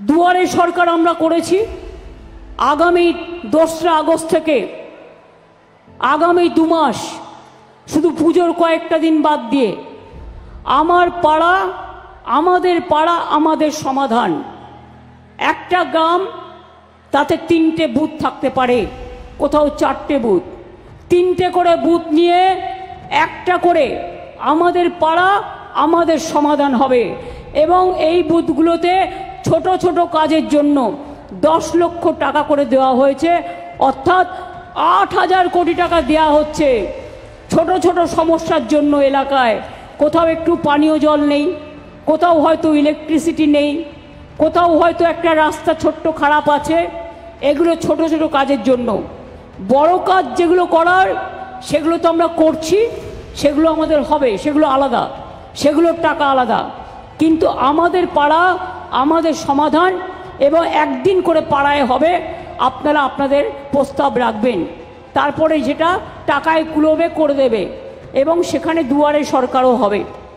দুয়ারে সরকার আমরা করেছি। আগামী 2রা আগস্ট থেকে আগামী 2 মাস, শুধু পুজোর কয়েকটা দিন বাদ দিয়ে, আমার পাড়া আমাদের পাড়া আমাদের সমাধান। একটা গ্রাম, তাতে 3টে বুথ থাকতে পারে, কোথাও 4টে বুথ, 3টে করে বুথ নিয়ে একটা করে আমাদের পাড়া আমাদের সমাধান হবে। এবং এই বুথগুলোতে ছোট ছোট কাজের জন্য 10 লক্ষ টাকা করে দেওয়া হয়েছে, অর্থাৎ 8,000 কোটি টাকা দেওয়া হচ্ছে ছোট ছোট সমস্যার জন্য। এলাকায় কোথাও একটু পানীয় জল নেই, কোথাও হয়তো ইলেকট্রিসিটি নেই, কোথাও হয়তো একটা রাস্তা ছোট্ট খারাপ আছে, এগুলো ছোট ছোট কাজের জন্য। বড় কাজ যেগুলো করার সেগুলো তো আমরা করছি, সেগুলো আমাদের হবে, সেগুলো আলাদা, সেগুলোর টাকা আলাদা। কিন্তু আমাদের পাড়া আমাদের সমাধান, এবং একদিন করে পাড়ায় হবে, আপনারা আপনাদের প্রস্তাব রাখবেন, তারপরে যেটা টাকায় কুলোবে করে দেবে, এবং সেখানে দুয়ারে সরকারও হবে।